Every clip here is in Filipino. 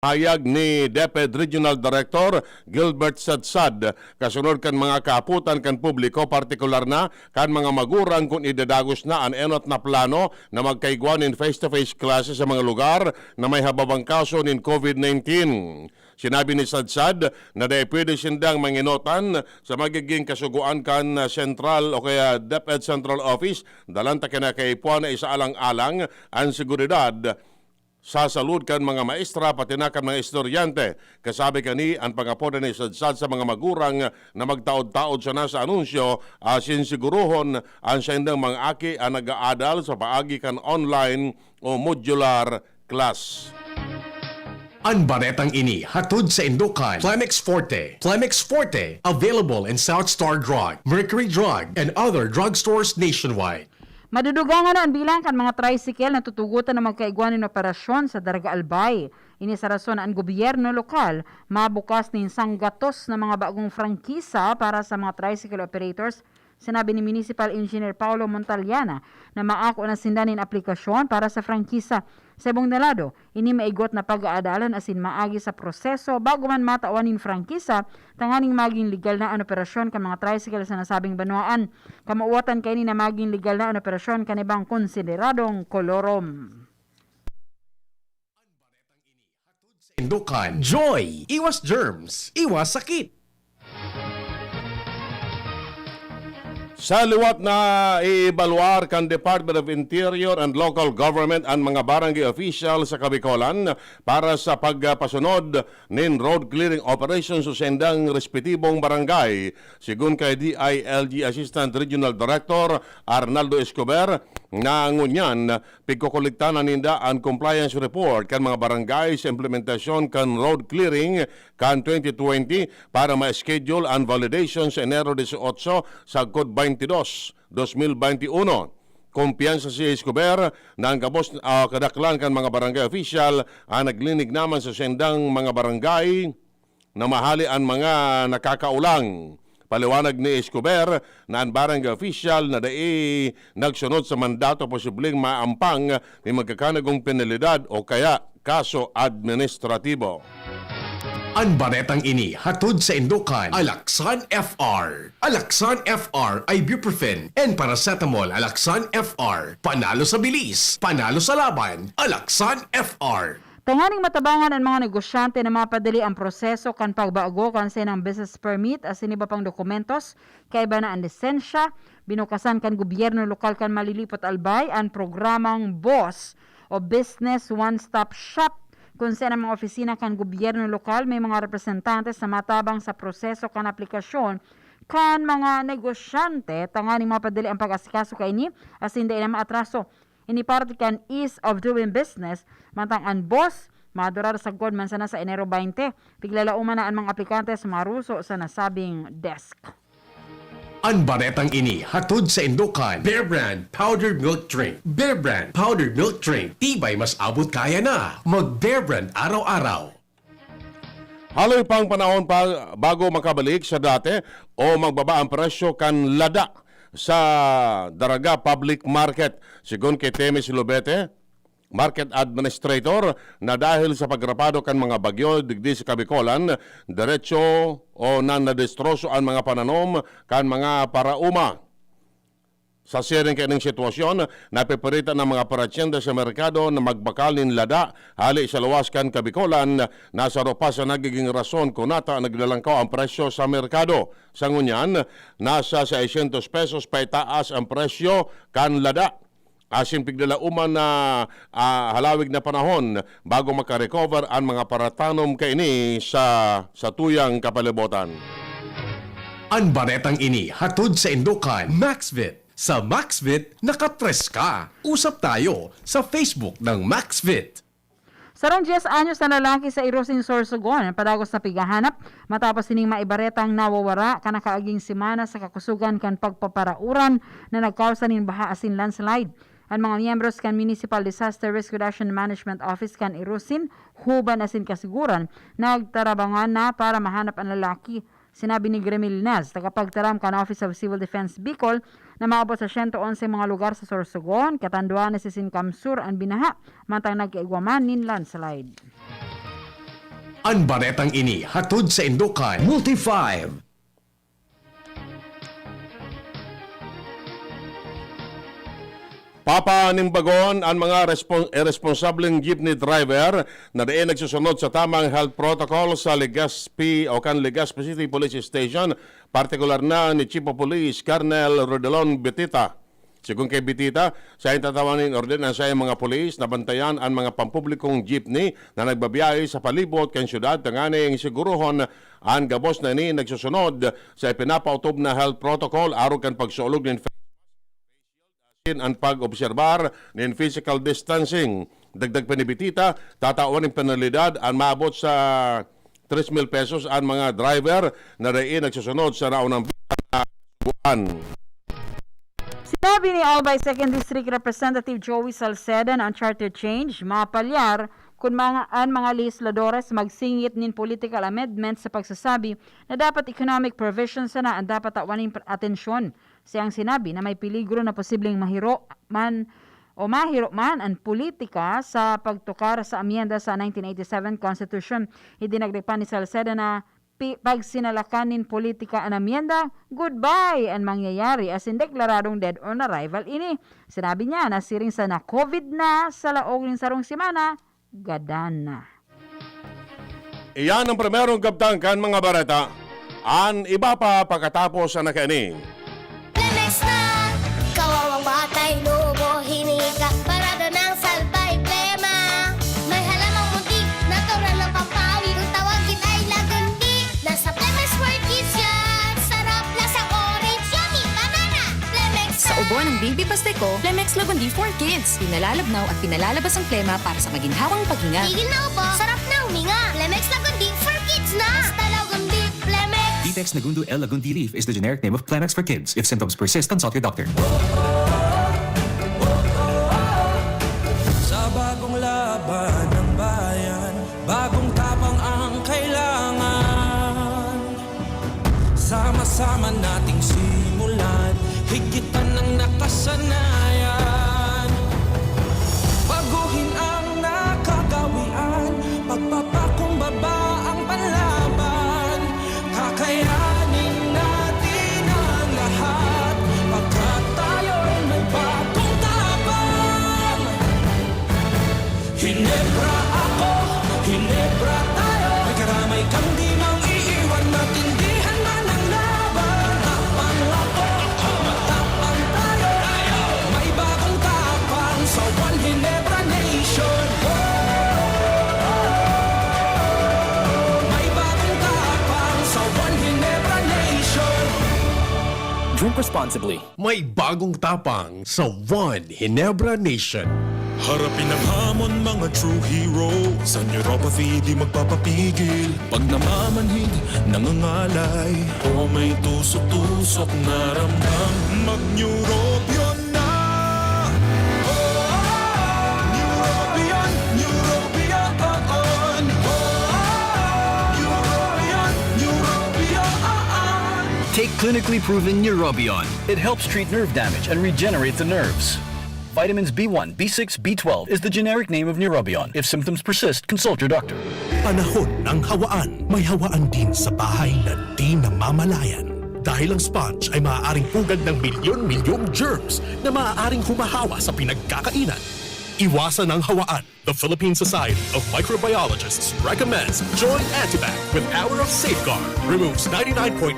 Hayag ni DepEd Regional Director Gilbert Sadsad kasunod kan mga kaaputan kan publiko partikular na kan mga magurang kung idadagos na ang enot na plano na magkaigwan in face-to-face classes sa mga lugar na may hababang kaso nin COVID-19. Sinabi ni Sadsad na dahil pwede sindang manginotan sa magiging kasuguan kan Central o kaya DepEd Central Office dalanta kinakaipuan na isaalang-alang ang seguridad sa salud kan mga maestra pati na kan mga estudyante. Kasabi kani ang pangapoda ni Sadsad sa mga magurang na magtaod-taod sa nasa anunsyo sinsiguruhon ang siyendang mga aki ang nag-aadal sa paagi kan online o modular class. Ang baretang ini hatod sa Indukan. Plemex Forte. Plemex Forte, available in South Star Drug, Mercury Drug, and other drugstores nationwide. Madudugangan na ang bilang kan mga tricycle na tutugutan na magkaigwan ng operasyon sa Daraga Albay. Ini sa rason ang gobyerno lokal mabukas ng sanggatos na mga bagong frangkisa para sa mga tricycle operators. Sinabi ni Municipal Engineer Paulo Montaliana na maako na sindanin aplikasyon para sa frangkisa. Sa ibong dalado, ini maigot na pag-aadalan asin maagi sa proseso bago man mataawanin frangkisa, tanganing maging legal na ang operasyon kan mga tricycle sa nasabing banwaan. Kamauwatan kay ni na maging legal na ang operasyon kan ibang konsideradong kolorom. Indukan. Joy! Iwas germs. Iwas sakit. Sa liwat na ibalwar kan Department of Interior and Local Government ang mga barangay official sa Kabicolan para sa pagpasunod nin road clearing operations sa sendang respetibong barangay. Sigun kay DILG Assistant Regional Director Arnaldo Escobar, na ngunyan pigkukolekta na ninda ang compliance report kan mga barangay sa implementasyon kan road clearing kan 2020 para ma-schedule ang validation sa Enero 18 sa Code 22-2021. Kumpiyansa si Escobar na ang kabos kadaklan kan mga barangay official ang naglinig naman sa sendang mga barangay na mahali ang mga nakakaulang. Paliwanag ni Escobar na ang barangay official na dai nagsunod sa mandato posibleng maampang ni magkakanagong penalidad o kaya kaso administratibo. Ang baretang ini hatod sa Indukan. Alaxan FR. Alaxan FR ay ibuprofen and paracetamol. Alaxan FR. Panalo sa bilis. Panalo sa laban. Alaxan FR. Tanganing matabangan ang mga negosyante na mapadali ang proseso kan pagbago kan sa ng business permit as iba pang dokumentos kay iba na ang lisensya. Binukasan kan gobyerno lokal kan Malilipot Albay ang programang BOSS o Business One-Stop Shop kung saan ang mga opisina kan gobyerno lokal may mga representante sa matabang sa proseso kan aplikasyon kan mga negosyante. Tanganing mapadali ang pag-asikaso kay ini as hindi na maatraso. Ini parte kan ease of doing business mantang ang boss madurar sa god man sana sa Enero 20 piglalauman na ang mga aplikante sa maruso sa nasabing desk. Ang baretang ini hatod sa Indukan. Bear Brand Powdered Milk Drink. Bear Brand Powdered Milk Drink. Tibay mas abot kaya na. Mag Bear Brand araw-araw. Haloy pang panahon pa bago makabalik sa dati o magbaba ang presyo kan lada sa Daraga Public Market. Sigon kay Temis Lubete, Market Administrator, na dahil sa pagrapado kan mga bagyo digdi sa Kabicolan, diretso o nanadestroso ang mga pananom kan mga parauma. Sa siring kay ng sitwasyon, napipiritan ng mga paratyenda sa merkado na magbakalin lada hali sa luwas kan Kabicolan. Nasa ropa sa nagiging rason kung nata naglalangkaw ang presyo sa merkado. Sa ngunyan, nasa 600 pesos pa itaas ang presyo kan lada. Asin piglalauman na halawig na panahon bago makarecover ang mga paratanom kaini sa tuyang kapalibutan. Ang baretang ini hatod sa Indukan. Maxvit. Sa Maxvit, nakatres ka. Usap tayo sa Facebook ng Maxvit. Sarong 10 anyos na lalaki sa Irosin, Sorsogon, padagos na pigahanap matapos sining maibaretang nawawara kanakaaging simana sa kakusugan kan pagpaparauran na nagkausa nin baha asin landslide. Ang mga miyembros kan Municipal Disaster Risk Reduction Management Office kan Irosin, huban asin kasiguran, nagtarabangan na para mahanap ang lalaki. Sinabi ni Gremil Naz, tagapagtaram kan Office of Civil Defense Bicol, na maabot sa 111 mga lugar sa Sorsogon, Katanduan, Sisin Kamsur, ang binaha, matang nag-iigwaman nin landslide. Ang baretang ini hatod sa Indokan Multi 5. Papanimbagon ang mga irresponsableng jeepney driver na diin nagsusunod sa tamang health protocol sa Legazpi o Legazpi City Police Station, partikular na ni Chief of Police Colonel Rodelon Betita. Sigun kay Betita, sa tatawanin ordinansa ang mga pulis na bantayan ang mga pampublikong jeepney na nagbabiyahe sa palibot kan syudad tanganing siguruhon ang gabos na ni nagsusunod sa pinapautob na health protocol aron kan pagsulog ng ang pag-obserbar ng physical distancing. Dagdag pa ni Betita, tatawan ng penalidad ang maabot sa 3,000 pesos ang mga driver na rin nagsusunod sa naunang buwan. Sinabi ni Albay 2nd District Representative Joey Salceda na ang charter change mapalyar kung mga legisladores magsingit nin political amendments sa pagsasabi na dapat economic provisions na ang dapat tawaning atensyon. Siyang sinabi na may peligro na posibleng mahiro man ang politika sa pagtukar sa amyenda sa 1987 Constitution. Idinagdag pa ni Salceda na pag sinalakanin politika ang amyenda, goodbye ang mangyayari as in deklaradong dead on arrival ini. Sinabi niya na siring sa na-COVID na sa laog ng sarong simana, gadan na. Iyan ang primerong kaptangkan mga barata. Ang iba pa pagkatapos sa nakaini. Lemex na! Kawawang batay, lobo, hinika, parada ng salbay, plema. May halamang muntik, natural ng pampawi, kung tawagin ay lagundi. Nasa Plemex for Kids yan, sarap lasang orange, yummy, banana. Plemex Sa ubo ng Baby Pasteco, Plemex Lagundi for Kids. Pinalalabnaw at pinalalabas ang plema para sa maginhawang paghinga. Tigil na upo, sarap na huminga. Plemex Lagundi for Kids na! Basta Lagundi, Plemex. Detex Nagundu L. Lagundi Leaf is the generic name of Plemex for kids. If symptoms persist, consult your doctor. Sa bagong laban ng bayan, bagong tapang ang kailangan. Sama-sama nating simulan, higitan ng nakasanayan. Baguhin ang nakagawian, pagpapakumbaba ang panlaban. Kakayanin natin ang lahat, pagkat tayo'y may bagong tapang. Hinebra ako, Hinebra tayo. May karamay kang di mang iiwan, matindihan man ang laban. Tapang ako, matapang tayo. May bagong tapang sa One Hinebra Nation. May bagong tapang sa One Hinebra Nation. Drink responsibly. May bagong tapang sa One Hinebra Nation. Harapin ang hamon, mga true hero. Sa neuropathy, di magpapapigil. Pag namamanhid, nangangalay, o may tusok-tusok na ramdam, mag-neurobion na. Neurobion, neurobion on. Neurobion. Take clinically proven Neurobion. It helps treat nerve damage and regenerate the nerves. Vitamins B1, B6, B12 is the generic name of Neurobion. If symptoms persist, consult your doctor. Panahon ng hawaan. May hawaan din sa bahay na di namamalayan. Dahil ang sponge ay maaaring pugad ng milyon-milyong germs na maaaring humahawa sa pinagkakainan. Iwasan ang hawaan. The Philippine Society of Microbiologists recommends Joy Antibac with Hour of Safeguard. Removes 99.9%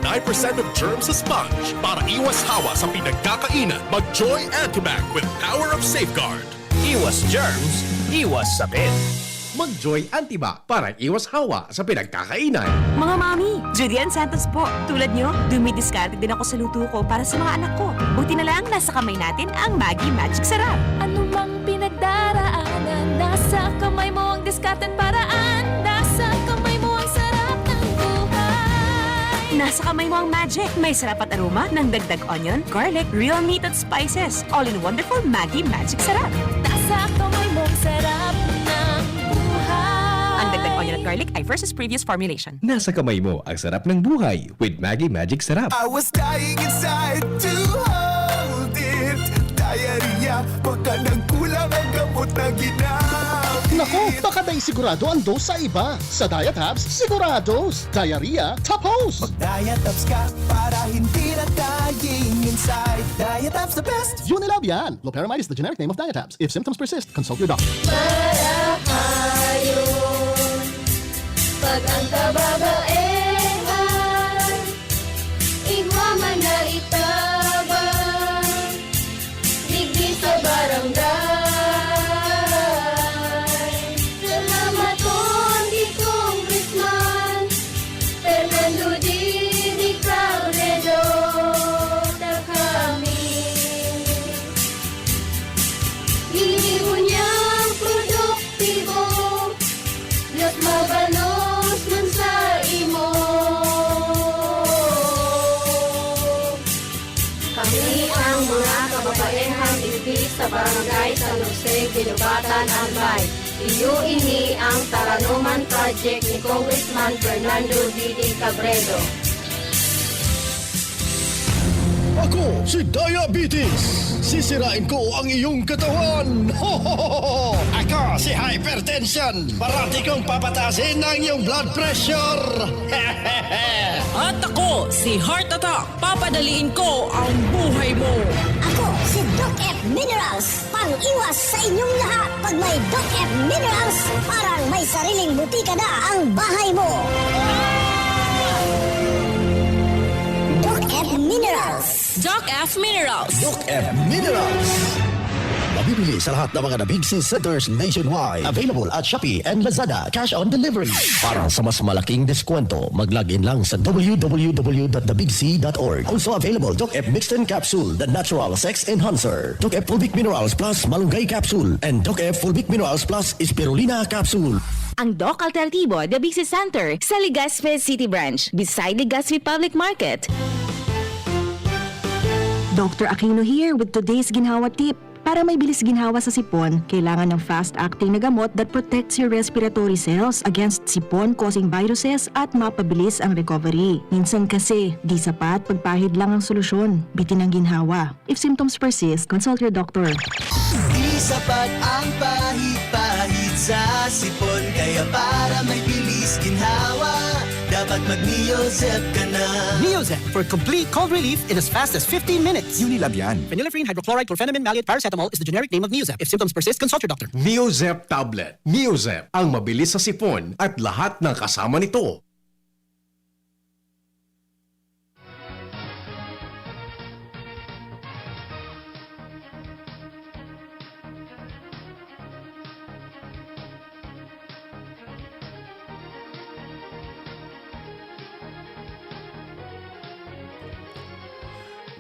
of germs sa sponge. Para iwas hawa sa pinagkakainan, mag-Joy Antibac with Hour of Safeguard. Iwas germs, iwas sakit. Mag-Joy Antibac para iwas hawa sa pinagkakainan. Mga mami, Julian Santos po. Tulad nyo, dumidiskarte din ako sa luto ko para sa mga anak ko. Buti na lang nasa kamay natin ang Maggi Magic Sarap. Ano mang pinagdaraanan, nasa kamay mo ang diskarten paraan. Nasa kamay mo ang sarap ng buhay. Nasa kamay mo ang magic. May sarap at aroma ng dagdag onion, garlic, real meat at spices. All in wonderful Maggi Magic Sarap. Nasa kamay mo ang sarap ng buhay. Ang dagdag onion at garlic ay versus previous formulation. Nasa kamay mo ang sarap ng buhay with Maggi Magic Sarap. I was dying inside to hold it. Diarrhea, baka nagkulang ang gamot na ginamit. Nako, baka dahil sigurado ang dose sa iba. Sa Diet Hubs, sigurados. Diarrhea, tapos. Diet Ups ka para hindi na dying inside. Diet Ups the best. Unilab yan. Loperamide is the generic name of Diet Hubs. If symptoms persist, consult your doctor. Marahayon, pag ang kababaehan, igwa man na itabang, digdi sa barangay. Salamat di Congressman Fernando Didi Cabredo, na kami hinibo niyang produktibo, Diyos mabalos man sa imo. Kami ang mga kababaehan dito sa barangay San Jose, Ginubatan, Albay. Iyo ini ang Taranuman Project ni Congressman Fernando Didi Cabredo. Ako, si Diabetes. Sisirain ko ang iyong katawan. Ako, si Hypertension. Parati kong papatasin ang iyong blood pressure. At ako, si Heart Attack. Papadaliin ko ang buhay mo. Ako, si Doc F Minerals. Pang-iwas sa inyong lahat. Pag may Doc F Minerals, parang may sariling butika na ang bahay mo. Doc F Minerals. Doc F Minerals. Doc F Minerals. Mabibili sa lahat ng mga The Big C Centers nationwide. Available at Shopee and Lazada. Cash on delivery. Para sa mas malaking deskwento, mag-login lang sa www.thebigc.org. Also available, Doc F Mixed and Capsule, the natural sex enhancer. Doc F Fulvic Minerals Plus Malunggay Capsule. And Doc F Fulvic Minerals Plus Spirulina Capsule. Ang Doc Alternativo, The Big C Center, sa Legazpi City Branch, beside Legazpi Public Market. Dr. Aquino here with today's ginhawa tip. Para may bilis ginhawa sa sipon, kailangan ng fast-acting na gamot that protects your respiratory cells against sipon-causing viruses at mapabilis ang recovery. Minsan kasi, di sapat pagpahid lang ang solusyon. Bitin ang ginhawa. If symptoms persist, consult your doctor. Di sapat ang pahit-pahit sa sipon, kaya para may bilis ginhawa, dapat mag-Neozep ka na. Neozep for complete cold relief in as fast as 15 minutes. Unilab yan. Phenylephrine, hydrochloride, chlorpheniramine, maleate, paracetamol is the generic name of Neozep. If symptoms persist, consult your doctor. Neozep Tablet. Neozep, ang mabilis sa sipon at lahat ng kasama nito.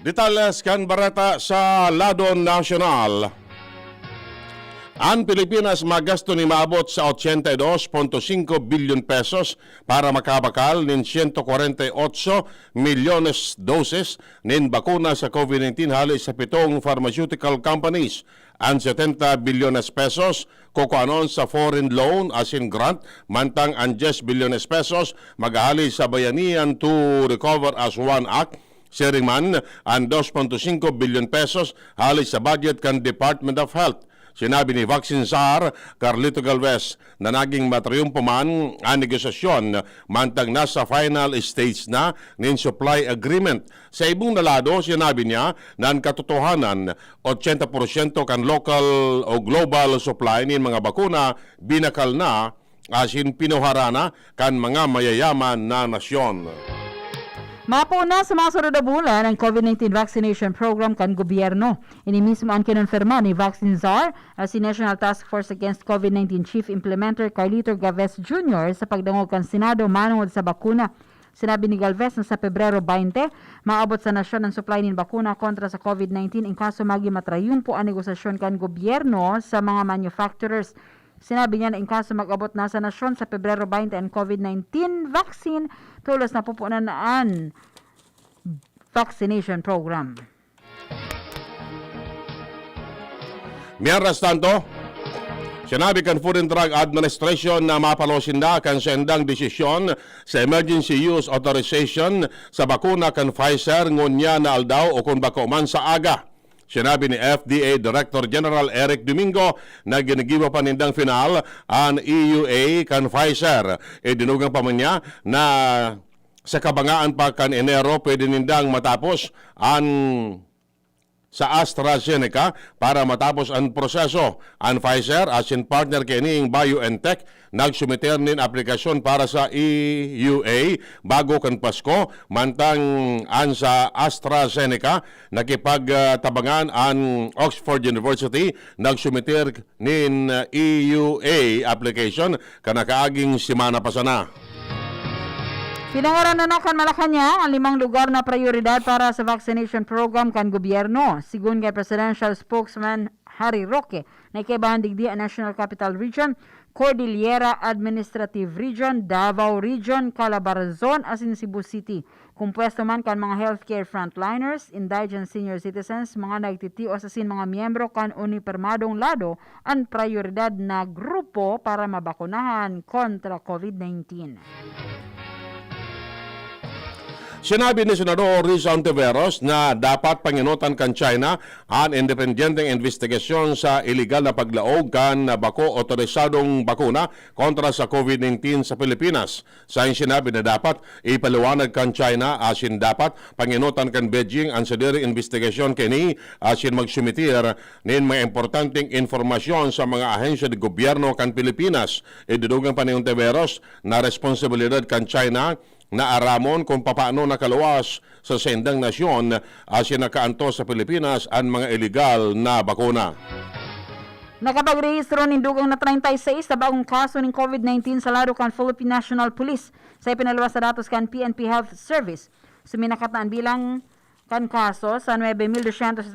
Detalles kan barata sa Lado Nacional. Ang Pilipinas magasto ni maabot sa 82.5 bilyon pesos para makabakal ng 148 milyones doses ng bakuna sa COVID-19 halos sa 7 pharmaceutical companies. Ang 70 bilyones pesos kukuanon sa foreign loan as in grant, mantang ang 10 bilyones pesos maghahali sa Bayanihan to Recover as One Act. Sharing man ang 2.5 bilyon pesos halis sa budget kan Department of Health. Sinabi ni Vaccine Czar Carlito Galvez na naging matriumpo man ang negosasyon mantang nasa final stage na ng supply agreement. Sa ibong nalado, sinabi niya na ang katotohanan 80% kan local o global supply ng mga bakuna binakal na asin pinuharana kan mga mayayaman na nasyon. Mapuna sa mga sunod na bulan ang COVID-19 vaccination program kan gobyerno. Ini mismo ang kinonfirma ni Vaccine Czar si National Task Force Against COVID-19 Chief Implementer Carlito Galvez Jr. sa pagdangog kan Senado manungod sa bakuna. Sinabi ni Galvez na sa Pebrero 20, maabot sa nasyon ang supply ng bakuna kontra sa COVID-19 in kaso magimatrayun po ang negosasyon kan gobyerno sa mga manufacturers. Sinabi niya na in kaso mag-abot na sa nasyon sa Pebrero 20 ang COVID-19 vaccine, tulos na pupunan ang vaccination program. Mientras tanto, sinabi kan Food and Drug Administration na mapalosin na kan sendang desisyon sa emergency use authorization sa bakuna kan Pfizer ngunya na aldaw o kung bako man sa aga. Sinabi ni FDA Director General Eric Domingo na ginagiwa pa nindang final ang EUA kan Pfizer. Dinugang pa man niya na sa kabangaan pa kan Enero pwede nindang matapos ang sa AstraZeneca para matapos ang proseso. Ang Pfizer, as in partner kining BioNTech, nagsumiter nin aplikasyon para sa EUA bago kan Pasko, mantang an sa AstraZeneca, nakipagtabangan ang Oxford University, nagsumiter nin EUA application kanakaaging simana pa sana. Pinangaran na kan Malacanang ang 5 lugar na prioridad para sa vaccination program kan gobyerno. Sigun kay Presidential Spokesman Harry Roque, na ikaibahan digdi ang National Capital Region, Cordillera Administrative Region, Davao Region, Calabarzon, asin Cebu City. Kumpuesto man kan mga healthcare frontliners, indigent senior citizens, mga nagtitios asin mga miyembro kan unipermadong lado ang prioridad na grupo para mabakunahan kontra COVID-19. Sinabi ni Senador Risa Ontiveros na dapat panginutan kan China ang independenteng investigasyon sa iligal na paglaog kan bako otorisadong bakuna kontra sa COVID-19 sa Pilipinas. Sa sinabi na dapat ipaliwanag kan China asin dapat panginutan kan Beijing ang sadiri investigasyon kini asin magsumitir nin mga importanteng informasyon sa mga ahensya de gobyerno kan Pilipinas. Idudugan pa ni Ontiveros na responsibilidad kan China na aramon kung papaano nakaluwas sa sendang nasyon asya nakaanto sa Pilipinas ang mga illegal na bakuna. Nakapagrehistro ng dugang na 36 sa bagong kaso ng COVID-19 sa laro kan Philippine National Police sa ipinaluwas sa datos kan PNP Health Service. Suminakat na ang bilang kan kaso sa 9,277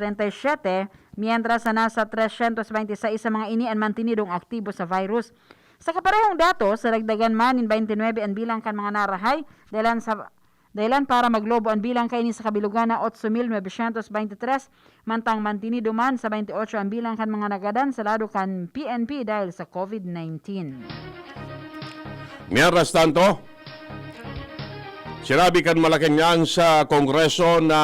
mientras sa nasa 326 sa mga ini ang mantinidong aktibo sa virus. Sa kaparehong datos, sa dagdagan man in 29 ang bilang kan mga narahay dahilan para maglobo ang bilang kaini sa kabilugan na 8,923 mantang mantinido man sa 28 ang bilang kan mga nagadan sa lado kan PNP dahil sa COVID-19. Mientras tanto, sinabi kan Malacanang sa Kongreso na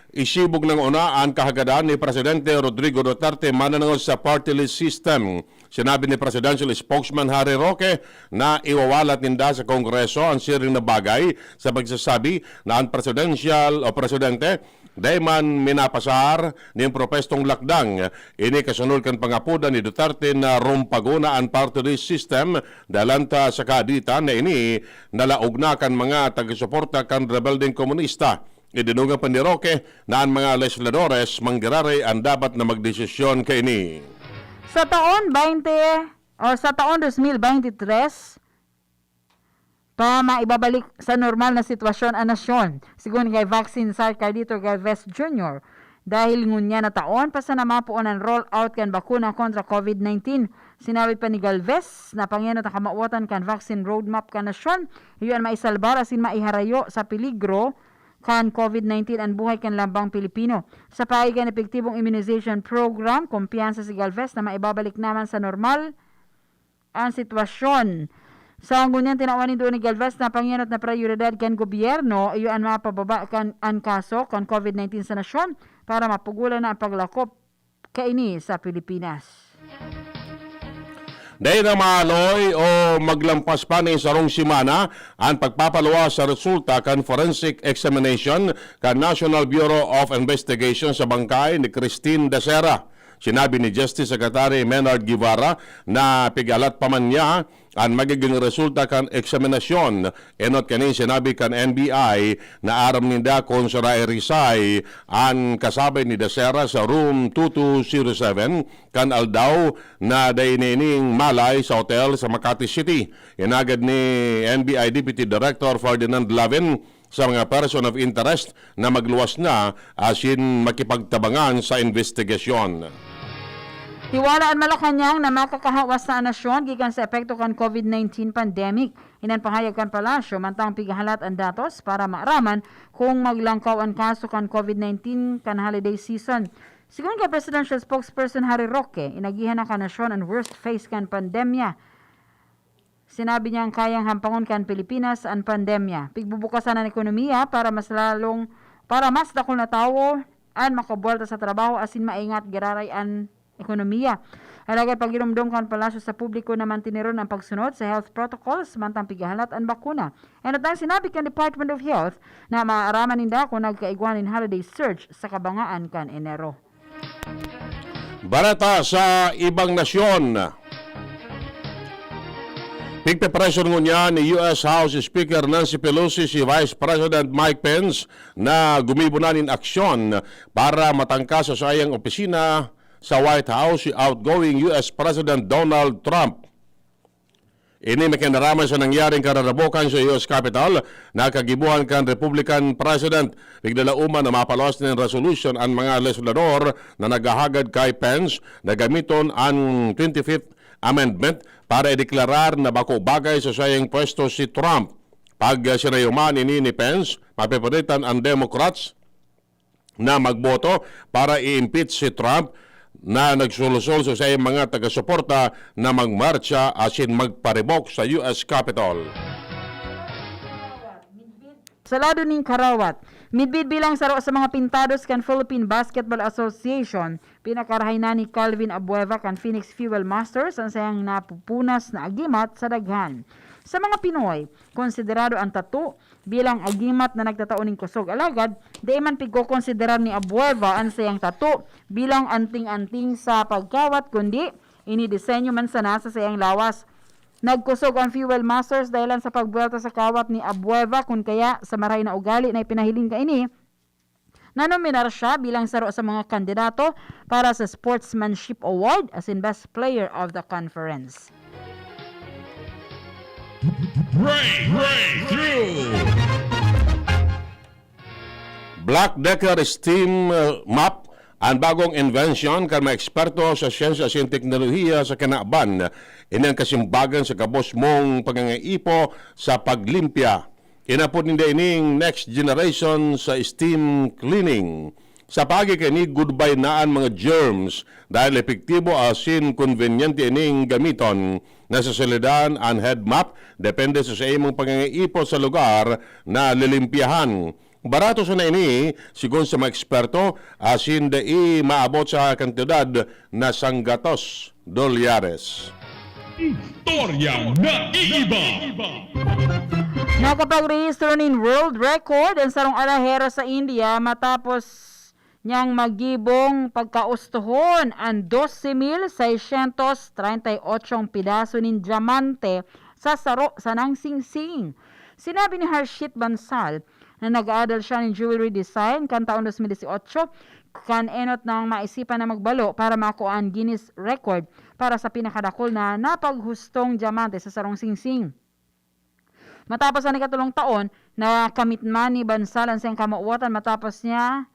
isibog ng una ang kahagadan ni Presidente Rodrigo Duterte mananagot sa party list system. Sinabi ni Presidential Spokesman Harry Roque na iwawalat ninda sa Kongreso ang siring na bagay sa pagsasabi na ang presidential o presidente day man minapasar ng propestong lakdang. Ini kasunod kan pangapuda ni Duterte na rumpaguna ang party list system dalanta sa kaditan na ini nalaog na kan mga taga-suporta kan rebeldeng komunista. Idinugan pa ni Roque na ang mga legisladores manggirare ang dapat na magdesisyon kaini. Sa taon 2023, pa maibabalik sa normal na sitwasyon ang nasyon, sigun kay Vaccine Sar Carlito Galvez Jr. Dahil ngunya na taon, pa sa namapuon ang roll-out kan bakuna kontra COVID-19. Sinabi pa ni Galvez na pangyano na kamauwatan kan vaccine roadmap kan nasyon, iyon maisalbar asin maiharayo sa peligro kan COVID-19 ang buhay kan lambang Pilipino. Sa paigan epektibong immunization program, kumpiyansa si Galvez na maibabalik naman sa normal ang sitwasyon. Sa ngunyan tinawanin doon ni Galvez na pangyanot na prioridad kan gobyerno, iyon mapababa kan ang kaso kan COVID-19 sa nasyon para mapugulan na ang paglakop kaini sa Pilipinas. Dahil na maaloy o maglampas pa ni sarong simana ang pagpapaluwa sa resulta kan forensic examination kan National Bureau of Investigation sa bangkay ni Christine Dacera. Sinabi ni Justice Secretary Menard Guevara na pigalat pa man niya ang magiging resulta kan eksaminasyon. Enot kanin sinabi kan NBI na aram ninda kung sara irisay ang kasabay ni Dacera sa room 2207 kan aldaw na daynining malay sa hotel sa Makati City. Inagad ni NBI Deputy Director Ferdinand Lavin sa mga person of interest na magluwas na asin makipagtabangan sa investigasyon. Hiwalaan Malacanang na makakahawas na nasyon gikan sa epekto kan COVID-19 pandemic. Inan pahayag kan palasyo mantang pigahalat ang datos para maaraman kung maglangkaw ang kaso kan COVID-19 kan holiday season. Sigun kay Presidential Spokesperson Harry Roque, inagihan na kan nasyon ang worst phase kan pandemya. Sinabi niyang kayang hampangon kan Pilipinas ang pandemya. Pigbubukasan ang ekonomiya para mas dakol na tao an makabuelta sa trabaho asin maingat giraray an ekonomiya. Alagad pagirumdum kan palasyo sa publiko na mantiniron ang pagsunod sa health protocols mantang pigahalat ang bakuna. And at ang sinabi kan Department of Health na maaraman ninda kung nagkaigwanin holiday surge sa kabangaan kan Enero. Balita sa ibang nasyon. Pigpe-pressure ngunya ni US House Speaker Nancy Pelosi si Vice President Mike Pence na gumibunanin aksyon para matangka sa sayang opisina sa White House si outgoing US President Donald Trump. Ini makinaraman sa nangyaring kararabokan sa US Capitol na kagibuhan kan Republican President. Biglalauman na mapalos ng resolution ang mga legislador na nagahagad kay Pence na gamiton ang 25th Amendment para ideklarar na bako bagay sa sayang pwesto si Trump. Pag sinayuman ini ni Pence, mapipilitan ang Democrats na magboto para i-impeach si Trump na nagsulusol sa sayang mga taga-suporta na magmarcha asin magparibok sa US Capitol. Sa lado ning Karawat, midbid bilang saro sa mga pintados kan Philippine Basketball Association, pinakarahay na ni Calvin Abueva kan Phoenix Fuel Masters ang sayang napupunas na agimat sa daghan. Sa mga Pinoy, konsiderado ang tattoo bilang agimat na nagtataon ng kusog. Alagad, di man pigo konsiderar ni Abueva ang sayang tattoo bilang anting-anting sa pagkawat, kundi inidisenyo man sana sa sayang lawas. Nagkusog ang Fuel Masters dahilan sa pagbuelta sa kawat ni Abueva, kung kaya sa maray na ugali na ipinahiling kaini, nanominar siya bilang saro sa mga kandidato para sa Sportsmanship Award as in Best Player of the Conference. Black Decker Steam Map ang bagong invention kan mga eksperto sa siyensya at teknolohiya sa Kanaban. Ini ang kasimbagan sa kabos mong pagangaipo sa paglimpya. Inapod ninda ining next generation sa steam cleaning. Sa pagi kini goodbye naan mga germs dahil epektibo asin convenient ining gamiton. Nasa salidan ang head map depende sa imong pagangaipo sa lugar na lilimpyahan. Barato sa na ini, sigon sa mga eksperto, asin dai maabot sa kantidad na $100. Istorya na iiba. Nakapagrehistro nin world record ang sarong alahero sa India matapos niyang magibong pagkaustuhon ang 12,638 pidaso nin diamante sa saro sa nang singsing. Sinabi ni Harshit Bansal na nag-aadal siya ng jewelry design kan taon 2018 kan enot nang maisipan na magbalo para makuha ang Guinness record para sa pinakadakol na napaghustong diamante sa sarong singsing. Matapos ang ikatulong taon na kamit man ni Bansal ang siyang kamauwatan matapos niya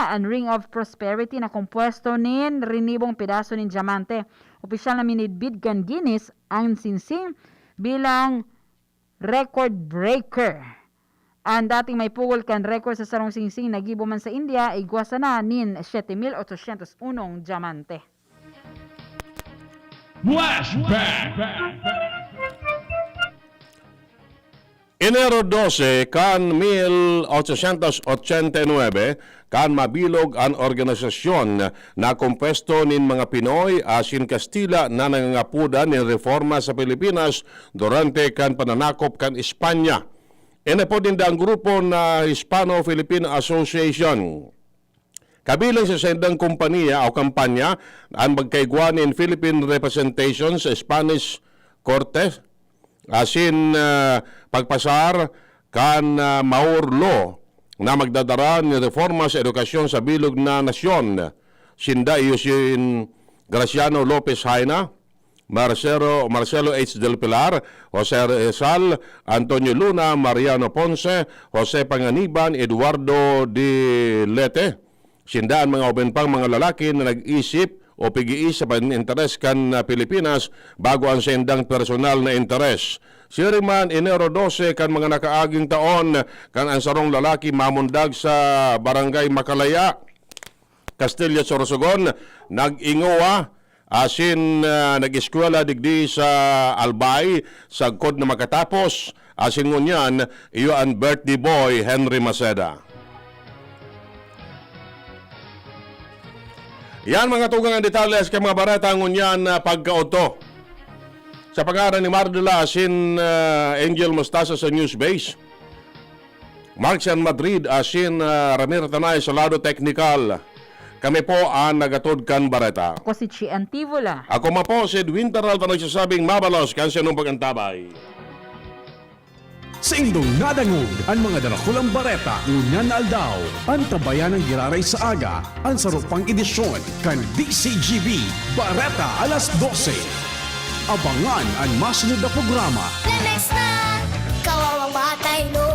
ang Ring of Prosperity na kompuesto nin rinibong pedaso nin diamante. Opisyal na minidbid kan Guinness ang singsing bilang record breaker. Ang dating may pugol kan record sa sarong singsing nagibo man sa India igwasa na nin 7,801 diamante. Flashback. Enero 12 kan 1889 kan mabilog ang organisasyon na kompuesto nin mga Pinoy asin Kastila na nangangapuda nin reforma sa Pilipinas durante kan pananakop kan Espanya. Inapod ninda ang grupo na Hispano-Philippine Association. Kabilang sa sendang kompanya o kampanya ang magkaigwa nin Philippine Representation sa Spanish Cortes asin pagpasar kan maurlo na magdadara ni reforma sa edukasyon sa bilog na nasyon. Sinda Yusin Graciano Lopez Haina, Marcelo H. Del Pilar, Jose Rizal, Antonio Luna, Mariano Ponce, Jose Panganiban, Eduardo de Lete. Sinda ang mga ubenpang mga lalaki na nag-isip o pigiis sa paninteres kan Pilipinas bago ang sendang personal na interes. Siriman Enero 12 kan mga nakaaging taon kan ang sarong lalaki mamundag sa Barangay Makalaya, Castilla Sorsogon, nag-ingowa asin nag-eskwela digdi sa Albay sagkod na makatapos asin ngunyan iyo ang birthday boy Henry Maceda. Yan mga tugang ang detalles kay mga barata ngunyan pagkaoto. Sa pangaran ni Mardula asin Angel Mostaza sa News Base. Marcian Madrid asin Ramir Tanay sa lado technical. Kami po ang nagatod kan barata. Ako si Chi Antivola. Ako ma po si Edwin Taral pa nagsasabing mabalos kansa nung pagantabay. Sa indong nadangog, ang mga darakulang bareta, ngunyan na aldaw, ang tabayan ng giraray sa aga, ang sarupang edisyon, kan DCGB, Bareta alas 12. Abangan ang masunod na programa. Next na, kawawang batay no